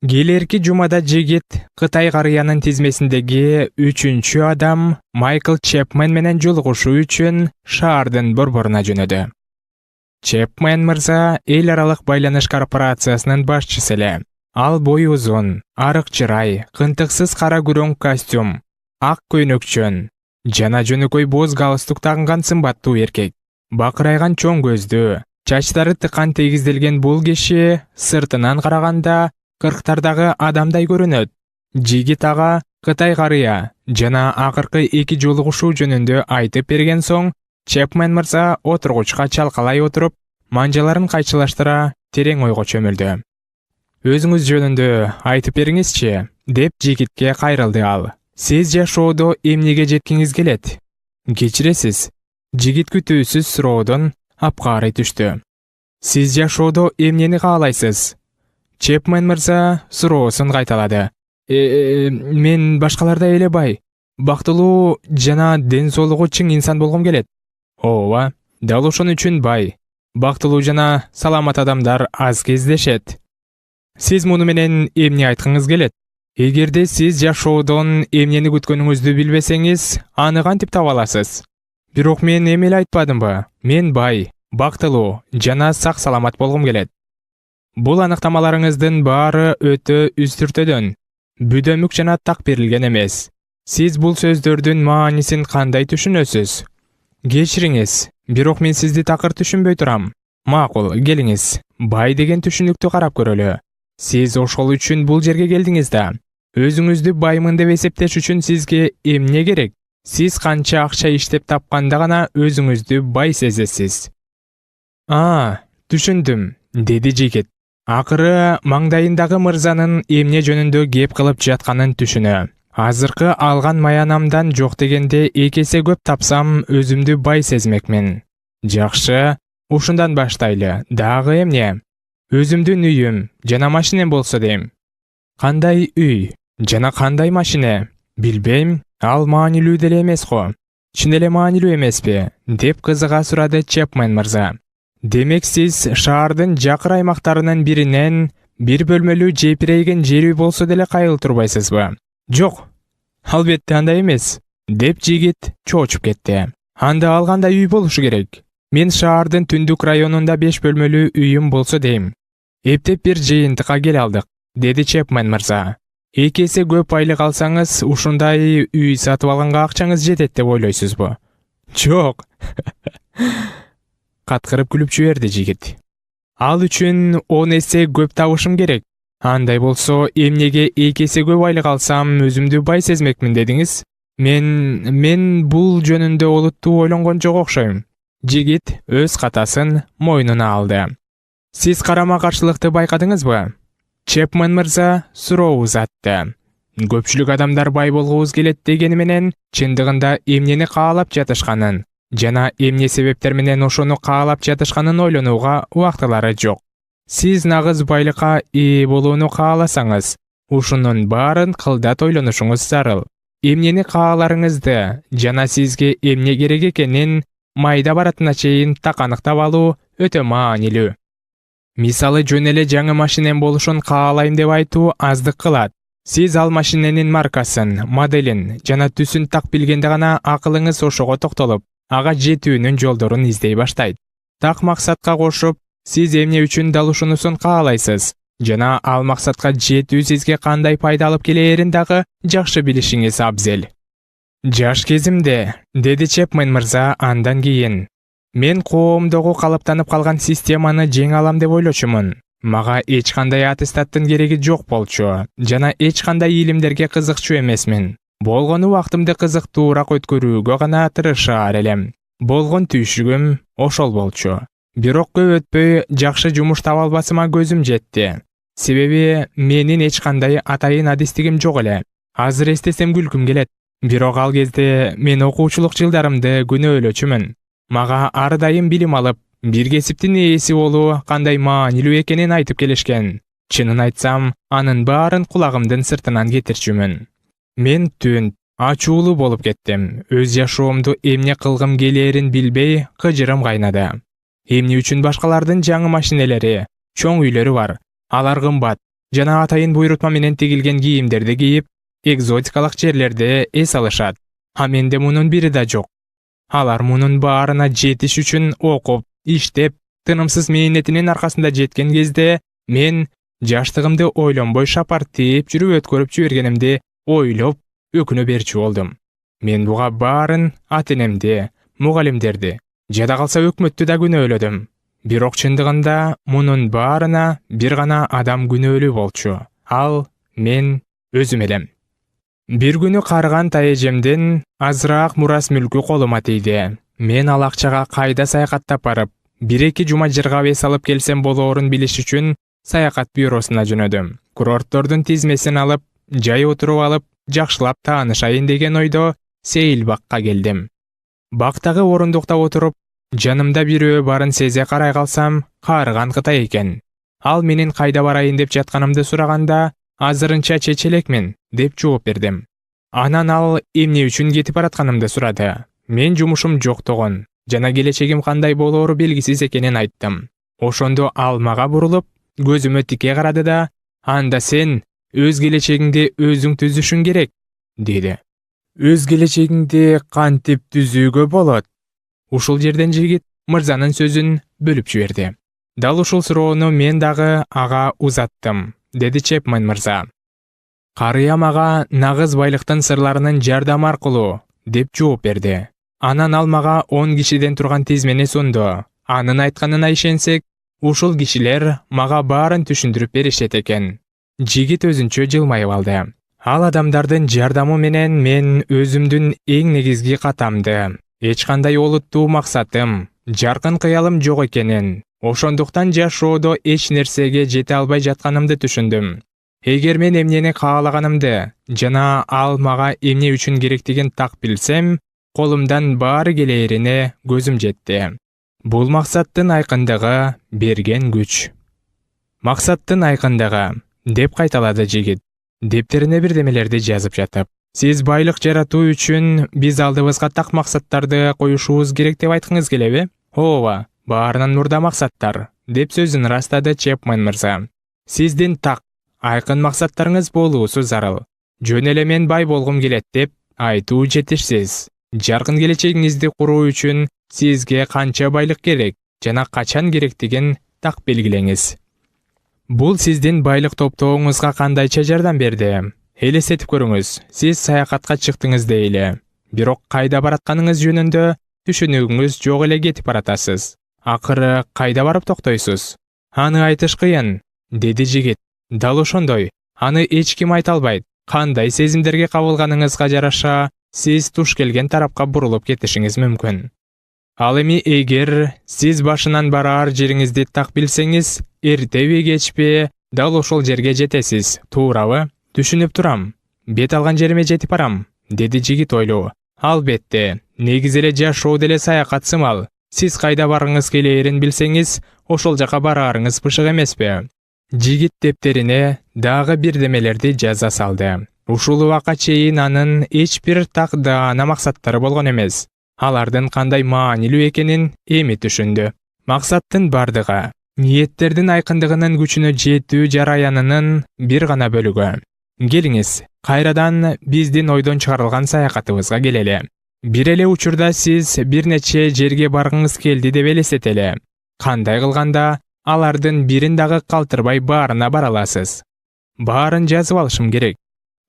Келерки жумада жигит Кытай карыянын тизмесиндеги 3-чү адам Майкл Чепмен менен жолугушуу үчүн шаардын борборуна жөнөдү. Чепмен мырза эл аралык байланыш корпорациясынын башчысы эле. Ал бою узун, арык чырай, кынтыксыз кара күрөң костюм, ак көйнөкчөн жана жөнөкөй боз галстук тагынган сымбаттуу эркек. Бакырайган чоң көздүү, чачтары тыкан тегизделген бул киши сыртынан караганда 40-тардагы адамдай көрүнөт. Жигит ага Кытай карыя жана акыркы 2 жолугушуу жөнүндө айтып берген соң, Чепмен мырза отургучка чалкалай отуруп, манжаларын кайчылаштыра терең ойго чөмүлдү. Өзүңүз жөнүндө айтып бериңизчи, деп жигитке кайрылды ал. Сиз жашоодо эмнеге жеткиңиз келет? Кечиресиз. Жигит күтүүсүз суроодон апкаарый түштү. Сиз жашоодо эмнени каалайсыз? Чепмен мырза суроосун кайталады. Мен башкалардай эле бай, бактылуу жана ден соолугу чың инсан болгум келет. Ооба, дал ошон үчүн бай, бактылуу жана саламат адамдар аз кездешет. Сиз муну менен эмне айткыңыз келет? Эгерде сиз жашоодон эмнени күткөнүңүздү билбесеңиз, аны кантип таба аласыз? Бирок мен эме эле айтпадымбы? Мен бай, бактылуу жана сак саламат болгум келет. Бул аныктамаларыңыздын баары өтө үстүртөдөн, бүдөмүк жана так берилген эмес. Сиз бул сөздөрдүн маанисин кандай түшүнөсүз? Кечириңиз, бирок мен сизди такыр түшүнбөй турам. Макул, келиңиз, бай деген түшүнүктү карап көрөлү. Сиз ошол үчүн бул жерге келдиңиз да. Өзүңүздү баймын деп эсептеш үчүн сизге эмне керек? Сиз канча акча иштеп тапканда гана өзүңүздү бай сезесиз. Түшүндүм, деди жигит. Акыры маңдайындагы мырзанын эмне жөнүндө кеп кылып жатканын түшүнө. Азыркы алган маянамдан жок дегенде 2 эсе көп тапсам өзүмдү бай сезмекмин. Жакшы, ушундан баштайлы. Дагы эмне? Өзүмдүн үйүм жана машинем болсо дейм. Кандай үй жана кандай машине? Билбейм, ал маанилүү деле эмес го. Чын эле маанилүү эмеспи? Деп кызыга сурады Чепмен мырза. Демек сиз шаардын жакыр аймактарынын биринен бир бөлмөлүү жепирейген жер үй болсо деле кайыл турбайсызбы? Жок, албетте андай эмес, деп жигит чоочуп кетти. Анда ал кандай үй болушу керек? Мен шаардын түндүк районунда 5 бөлмөлүү үйүм болсо дейм. Эптеп бир жыйынтыкка келе алдык, деди Чепмен мырза. 2 эсе көп айлык алсаңыз, ушундай үй сатып алганга акчаңыз жетет деп ойлойсузбу? Жок. Каткырып күлүп жиберди жигит. Ал үчүн 10 эсе көп табышым керек. Андай болсо, эмнеге 2 эсе көп айлык алсам, өзүмдү бай сезмекмин дедиңиз? Мен бул жөнүндө олуттуу ойлонгон жок окшойм. Жигит өз катасын мойнуна алды. Сиз карама-каршылыкты байкадыңызбы? Чепмен мырза суроо узатты. Көпчүлүк адамдар бай болгубуз келет дегени менен, чындыгында эмнени каалап жатышканын жана эмне себептер менен ошону каалап жатышканын ойлонууга убактылары жок. Сиз нагыз байлыкка ээ болууну кааласаңыз, ушунун баарын кылдат ойлонушуңуз зарыл. Эмнени кааларыңызды жана сизге эмне керек экенин майда баратына чейин так аныктап алуу өтө маанилүү. Мисалы, жөн эле жаңы машинем болушун каалайм деп айтуу аздык кылат. Сиз ал машиненин маркасын, моделин жана түсүн так билгенде гана акылыңыз ошого токтолуп, ага жетүүнүн жолдорун издей баштайт. Так максатка кошуп, сиз эмне үчүн дал ушунусун каалайсыз жана ал максатка жетүү сизге кандай пайда алып келээрин дагы жакшы билишиңиз абзел. Жаш кезимде, деди Чепмен мырза андан кийин, мен коомдогу калыптанып калган системаны жеңе алам деп ойлочумун. Мага эч кандай аттестаттын кереги жок болчу жана эч кандай илимдерге кызыкчу эмесмин. Болгону убактымды кызыктуураак өткөрүүгө гана тырышаар элем. Болгон түйшүгүм ошол болчу. Бирок көп өтпөй жакшы жумуш таба албасыма көзүм жетти. Себеби менин эч кандай атайын адистигим жок эле. Азыр эстесем күлкүм келет. Бирок ал кезде мен окуучулук жылдарымды күнөөлөчүмүн. Мага ар дайым билим алып, бир кесиптин ээси болуу кандай маанилүү экенин айтып келишкен. Чынын айтсам, анын баарын кулагымдын сыртынан кетирчүмүн. Мен түн ачуулуу болуп кеттим. Өз жашоомду эмне кылгым келээрин билбей, кыжырым кайнады. Эмне үчүн башкалардын жаңы машинелери, чоң үйлөрү бар. Алар кымбат. жана атайын буйрутма менен тигилген кийимдерди кийип, экзотикалык жерлерде эс алышат. А менде мунун бири да жок. Алар мунун баарына жетиш үчүн окуп, иштеп, тынымсыз мээнетинин аркасында жеткен кезде мен жаштыгымды ойлонбой шапар тээп жүрүп өткөрүп жибергенимди ойлоп, өкүнө берчү болдум. Мен буга баарын ата-энемди, мугалимдерди, жада калса өкмөттү да күнөөлөдүм. Бирок чындыгында мунун баарына бир гана адам күнөөлүү болчу. Ал мен өзүм элем. Бир күнү карыган тайэжемден азыраак мурас мүлкү колума тийди. Мен ал акчага кайда саякаттап барып, 1-2 жума жыргап эс алып келсем болоорун билиш үчүн саякат бюросуна жөнөдүм. Курорттордун тизмесин алып, жай отуруп алып, жакшылап таанышайын деген ойдо Сейил бакка келдим. Бактагы орундукта отуруп, жанымда бирөө барын сезе карай калсам, карыган Кытай экен. Ал менин кайда барайын деп жатканымды сураганда, азырынча чечелекмин деп жооп бердим. Анан ал эмне үчүн кетип баратканымды сурады. Мен жумушум жоктугун жана келечегим кандай болоору белгисиз экенин айттым. Ошондо ал мага бурулуп, көзүмө тике карады да, анда сен өз келечегиңди өзүң түзүшүң керек, деди. Өз келечегиңди кантип түзүүгө болот? Ушул жерден жигит мырзанын сөзүн бөлүп жиберди. Дал ушул суроону мен дагы ага узаттым, деди Чепмен мырза. Карыя мага нагыз байлыктын сырларынын жардамы аркылуу деп жооп берди. Анан ал мага 10 кишиден турган тизмени сунду. Анын айтканына ишенсек, ушул кишилер мага баарын түшүндүрүп беришет экен. Жигит өзүнчө жылмайып алды. Ал адамдардын жардамы менен мен өзүмдүн эң негизги катамды, эч кандай олуттуу максатым, жаркын кыялым жок экенин, ошондуктан жашоодо эч нерсеге жете албай жатканымды түшүндүм. Эгер мен эмнени каалаганымды жана ал мага эмне үчүн керектигин так билсем, колумдан баары келээрине көзүм жетти. Бул максаттын айкындыгы берген күч. Максаттын айкындыгы, деп кайталады жигит, дептерине бирдемелерди жазып жатып. Сиз байлык жаратуу үчүн биз алдыбызга так максаттарды коюшубуз керек деп айткыңыз келеби? Ооба, баарынан мурда максаттар, деп сөзүн ырастады Чепмен мырза. Сиздин так, айкын максаттарыңыз болуусу зарыл. Жөн эле мен бай болгум келет деп айтуу жетишсиз. Жаркын келечегиңизди куруу үчүн сизге канча байлык керек жана качан керектигин так белгилеңиз. Бул сиздин байлык топтооңузга кандайча жардам берди? Элестетип көрүңүз, сиз саякатка чыктыңыз дейли. Бирок кайда баратканыңыз жөнүндө түшүнүгүңүз жок эле кетип баратасыз. Акыры кайда барып токтойсуз? Аны айтыш кыйын, деди жигит. Дал ошондой, аны эч ким айта албайт. Кандай сезимдерге кабылганыңызга жараша, сиз туш келген тарапка бурулуп кетишиңиз мүмкүн. Ал эми эгер сиз башынан бараар жериңизди так билсеңиз, эртеби кечпи дал ошол жерге жетесиз, туурабы? Түшүнүп турам. Бет алган жериме жетип барам, деди жигит ойлуу. Албетте, негизи эле жашоо деле саякат сымал. Сиз кайда баргыңыз келээрин билсеңиз, ошол жака бараарыңыз бышык эмеспи? Жигит дептерине дагы бирдемелерди жаза салды. Ушул убакка чейин анын эч бир так даана максаттары болгон эмес. Алардын кандай маанилүү экенин эми түшүндү. Максаттын бардыгы, ниеттердин айкындыгынын күчүнө жетүү жараянынын бир гана бөлүгү. Келиңиз, кайрадан биздин ойдон чыгарылган саякатыбызга келели. Бир эле учурда сиз бир нече жерге баргыңыз келди деп элестетели. Кандай кылганда алардын бирин дагы калтырбай баарына бара аласыз? Баарын жазып алышым керек.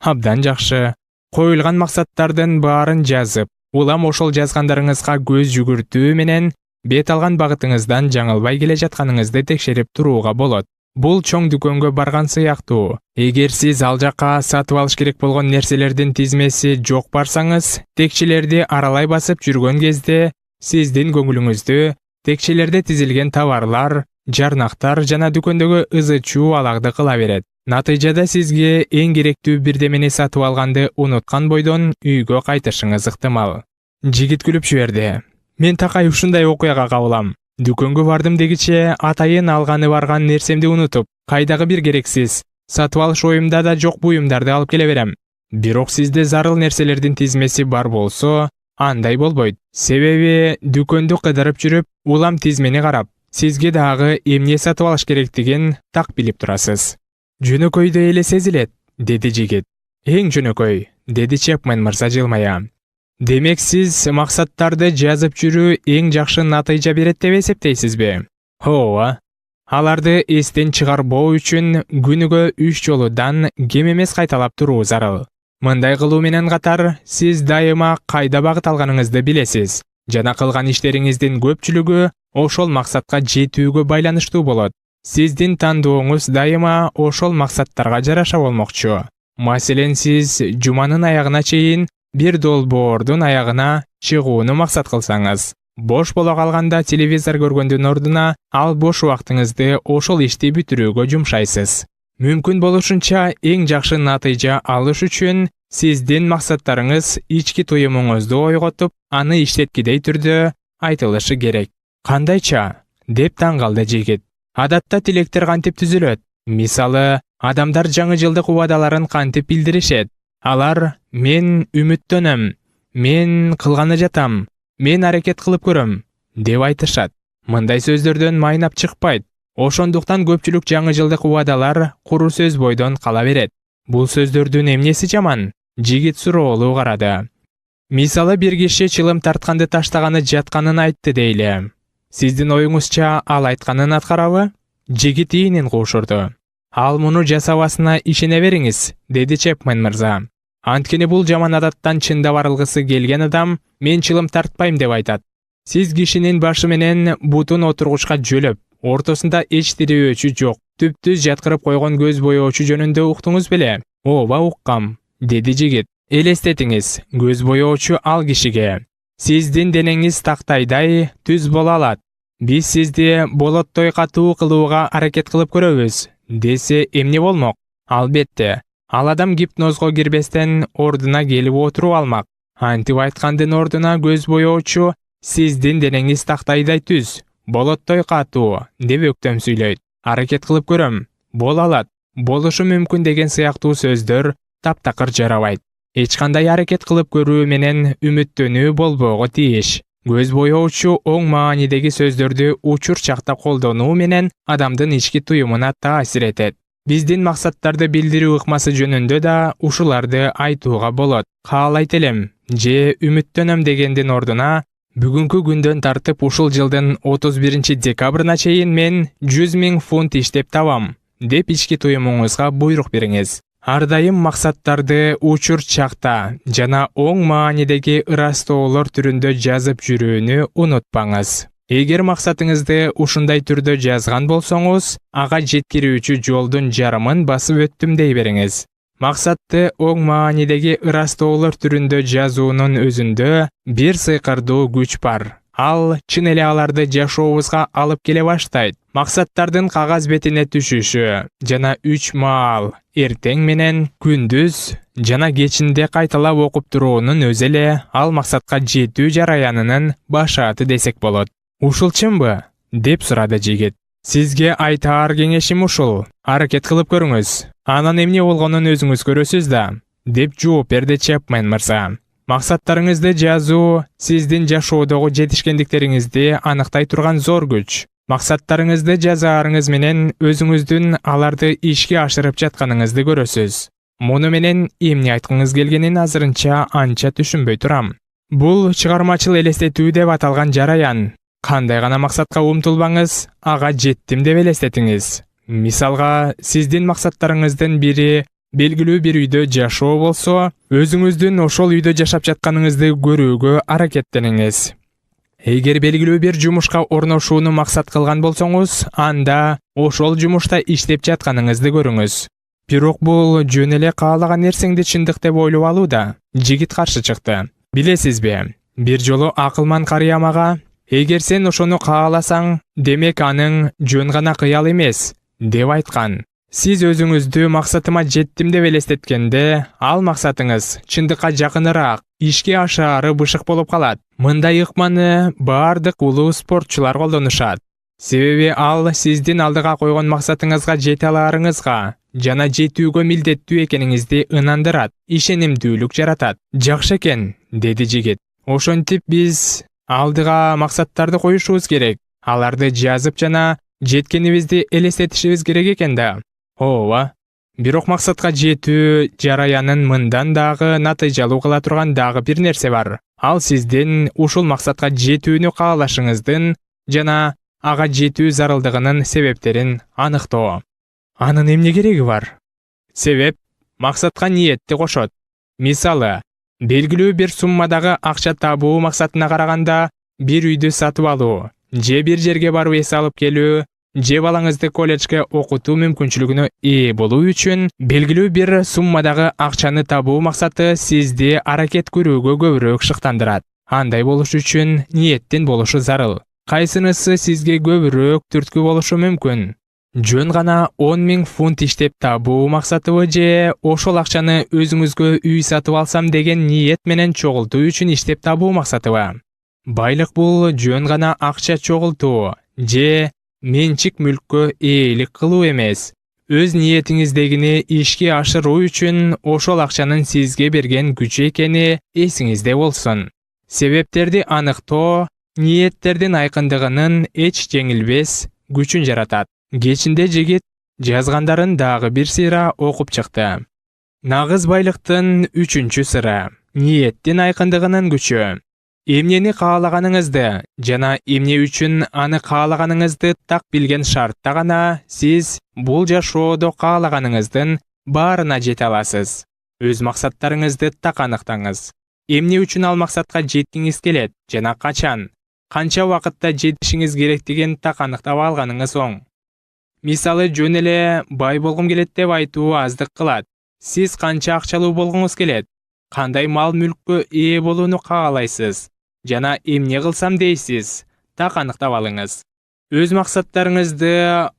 Абдан жакшы. Коюлган максаттардын баарын жазып, улам ошол жазгандарыңызга көз жүгүртүү менен бет алган багытыңыздан жаңылбай келе жатканыңызды текшерип турууга болот. Бул чоң дүкөнгө барган сыяктуу. Эгер сиз ал жака сатып алыш керек болгон нерселердин тизмеси жок барсаңыз, текчелерди аралай басып жүргөн кезде сиздин көңүлүңүздү текчелерде тизилген товарлар, жарнактар жана дүкөндөгү ызы-чуу алагды кыла берет. Натыйжада сизге эң керектүү бирдемени сатып алганды унуткан бойдон үйгө кайтышыңыз ыктымал. Жигит күлүп жиберди. Мен такай ушундай окуяга кабылам. Дүкөнгө бардым дегиче атайын алганы барган нерсемди унутуп, кайдагы бир керексиз, сатып алыш оюмда да жок буюмдарды алып келе берем. Бирок сизде зарыл нерселердин тизмеси бар болсо, андай болбойт. Себеби дүкөндү кыдырып жүрүп, улам тизмени карап, сизге дагы эмне сатып алыш керектигин так билип турасыз. Жөнөкөйдө эле сезилет, деди жигит. Эң жөнөкөй, деди Чепмен мырза жылмая. Демек сиз максаттарды жазып жүрүү эң жакшы натыйжа берет деп эсептейсизби? Ооба. Аларды эстен чыгарбоо үчүн күнүгө 3 жолудан кем эмес кайталап туруу зарыл. Мындай кылуу менен катар, сиз дайыма кайда багыт алганыңызды билесиз жана кылган иштериңиздин көпчүлүгү ошол максатка жетүүгө байланыштуу болот. Сиздин тандооңуз дайыма ошол максаттарга жараша болмокчу. Маселен, сиз жуманын аягына чейин бир долбоордун аягына чыгууну максат кылсаңыз, бош боло калганда телевизор көргөндүн ордуна ал бош убактыңызды ошол ишти бүтүрүүгө жумшайсыз. Мүмкүн болушунча эң жакшы натыйжа алыш үчүн сиздин максаттарыңыз ички туюмуңузду ойготуп, аны иштеткидей түрдө айтылышы керек. Кандайча? Деп таң калды жигит. Адатта тилектер кантип түзүлөт? Мисалы, адамдар жаңы жылдык убадаларын кантип билдиришет? Алар мен үмүттөнөм, мен кылганы жатам, мен аракет кылып көрөм деп айтышат. Мындай сөздөрдөн майнап чыкпайт. Ошондуктан көпчүлүк жаңы жылдык убадалар куру сөз бойдон кала берет. Бул сөздөрдүн эмнеси жаман? Жигит суроолуу карады. Мисалы, бир киши чылым тартканды таштаганы жатканын айтты дейле. Сиздин оюңузча ал айтканын аткарабы? Жигит ийинин куушурду. Ал муну жасабасына ишене бериңиз, деди Чепмен мырза. Анткени бул жаман адаттан чындап арылгысы келген адам мен чылым тартпайм деп айтат. Сиз кишинин башы менен бутун отургучка жөлөп, ортосунда эч тирөөчү жок, түптүз жаткырып койгон көз боёочу жөнүндө уктуңуз беле? Ооба, уккам, деди жигит. Элестетиңиз, көз боёочу ал кишиге: сиздин денеңиз тактайдай түз боло алат. Биз сизди болоттой катуу кылууга аракет кылып көрөбүз, десе эмне болмок? Албетте, ал адам гипнозго кирбестен ордуна келип отуруп алмак. Антип айткандын ордуна көз боёочу сиздин денеңиз тактайдай түз, болоттой катуу деп өктөм сүйлөйт. Аракет кылып көрөм, боло алат, болушу мүмкүн деген сыяктуу сөздөр таптакыр жарабайт. Эч кандай аракет кылып көрүү менен үмүттөнүү болбого тийиш. Көз боёочу оң маанидеги сөздөрдү учур чактап колдонуу менен адамдын ички туюмуна таасир этет. Биздин максаттарды билдирүү ыкмасы жөнүндө да ушуларды айтууга болот. Каалайт элем же үмүттөнөм дегендин ордуна бүгүнкү күндөн тартып ушул жылдын 31-декабрына чейин мен 100 000 фунт иштеп табам деп ички туюмуңузга буйрук бериңиз. Ар дайым максаттарды учур чакта жана оң маанидеги ырастоолор түрүндө жазып жүрүүнү унутпаңыз. Эгер максатыңызды ушундай түрдө жазган болсоңуз, ага жеткирүүчү жолдун жарымын басып өттүм дей бериңиз. Максатты оң маанидеги ырастоолор түрүндө жазуунун өзүндө бир сыйкырдуу күч бар. Ал чын эле аларды жашообузга алып келе баштайт. Максаттардын кагаз бетине түшүшү жана 3 маал, эртең менен, күндүз жана кечинде кайталап окуп туруунун өзү эле ал максатка жетүү жараянынын башааты десек болот. Ушул чынбы? Деп сурады жигит. Сизге айтаар кеңешим ушул. Аракет кылып көрүңүз. Анан эмне болгонун өзүңүз көрөсүз да, деп жооп берди Чепмен мырза. Максаттарыңызды жазуу сиздин жашоодогу жетишкендиктериңизди аныктай турган зор күч. Максаттарыңызды жазаарыңыз менен өзүңүздүн аларды ишке ашырып жатканыңызды көрөсүз. Муну менен эмне айткыңыз келгенин азырынча анча түшүнбөй турам. Бул чыгармачыл элестетүү деп аталган жараян. Кандай гана максатка умтулбаңыз, ага жеттим деп элестетиңиз. Мисалга, сиздин максаттарыңыздын бири белгилүү бир үйдө жашоо болсо, өзүңүздүн ошол үйдө жашап жатканыңызды көрүүгө аракеттениңиз. Эгер белгилүү бир жумушка орношууну максат кылган болсоңуз, анда ошол жумушта иштеп жатканыңызды көрүңүз. Бирок бул жөн эле каалаган нерсеңди чындык деп ойлоп алуу да. Жигит каршы чыкты. Билесизби, бир жолу акылман карыя мага: эгер сен ошону кааласаң, демек аның жөн гана кыял эмес, деп айткан. Сиз өзүңүздү максатыма жеттим деп элестеткенде, ал максатыңыз чындыкка жакыныраак, ишке ашаары бышык болуп калат. Мындай ыкманы баардык улуу спортчулар колдонушат. Себеби ал сиздин алдыга койгон максатыңызга жете аларыңызга жана жетүүгө милдеттүү экениңизди ынандырат, ишенимдүүлүк жаратат. Жакшы экен, деди жигит. Ошентип биз алдыга максаттарды коюшубуз керек. Аларды жазып жана жеткенибизди элестетишибиз керек экен да. Ооба, Бирок максатка жетүү жараянын мындан дагы натыйжалуу кыла турган дагы бир нерсе бар. Ал сиздин ушул максатка жетүүнү каалашыңыздын жана ага жетүү зарылдыгынын себептерин аныктоо. Анын эмне кереги бар? Себеп максатка ниетти кошот. Мисалы, белгилүү бир суммадагы акча табуу максатына караганда бир үйдү сатып алуу, же бир жерге барып эс алып келүү, же балаңызды колледжге окутуу мүмкүнчүлүгүнө ээ болуу үчүн белгилүү бир суммадагы акчаны табуу максаты сизди аракет көрүүгө көбүрөөк шыктандырат. Андай болуш үчүн ниеттин болушу зарыл. Кайсынысы сизге көбүрөөк түрткү болушу мүмкүн? Жөн гана 10 000 фунт иштеп табуу максатыбы же ошол акчаны өзүңүзгө үй сатып алсам деген ниет менен чогултуу үчүн иштеп табуу максатыбы? Байлык бул жөн гана акча чогултуу же менчик мүлккө ээлик кылуу эмес. Өз ниетиңиздегини ишке ашыруу үчүн ошол акчанын сизге берген күчү экени эсиңизде болсун. Себептерди аныктоо ниеттердин айкындыгынын эч жеңилбес күчүн жаратат. Кечинде жигит жазгандарын дагы бир сыйра окуп чыкты. Нагыз байлыктын 3-чү сыры — ниеттин айкындыгынын күчү. Эмнени каалаганыңызды жана эмне үчүн аны каалаганыңызды так билген шартта гана сиз бул жашоодо каалаганыңыздын баарына жете аласыз. Өз максаттарыңызды так аныктаңыз. Эмне үчүн ал максатка жеткиңиз келет жана качан, канча убакытта жетишиңиз керектигин так аныктап алганыңыз оң. Мисалы, жөн эле бай болгум келет деп айтуу аздык кылат. Сиз канча акчалуу болгуңуз келет? Кандай мал мүлккө ээ болууну каалайсыз? Жана эмне кылсам дейсиз? Так аныктап алыңыз. Өз максаттарыңызды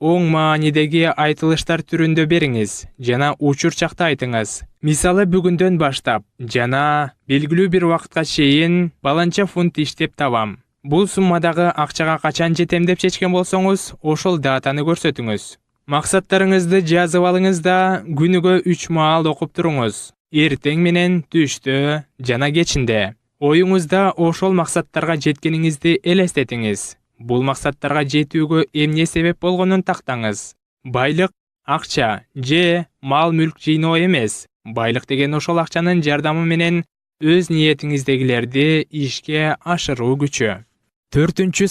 оң маанидеги айтылыштар түрүндө бериңиз жана учурчакта айтыңыз. Мисалы, бүгүндөн баштап жана белгилүү бир убакытка чейин баланча фунт иштеп табам. Бул суммадагы акчага качан жетем деп чечкен болсоңуз, ошол датаны көрсөтүңүз. Максаттарыңызды жазып алыңыз да күнүгө 3 маал окуп туруңуз. Эртең менен, түштө жана кечинде. Оюңузда ошол максаттарга жеткениңизди элестетиңиз. Бул максаттарга жетүүгө эмне себеп болгонун тактаңыз. Байлык акча же мал мүлк жыйноо эмес. Байлык деген ошол акчанын жардамы менен өз ниетиңиздегилерди ишке ашыруу күчү. 4-чү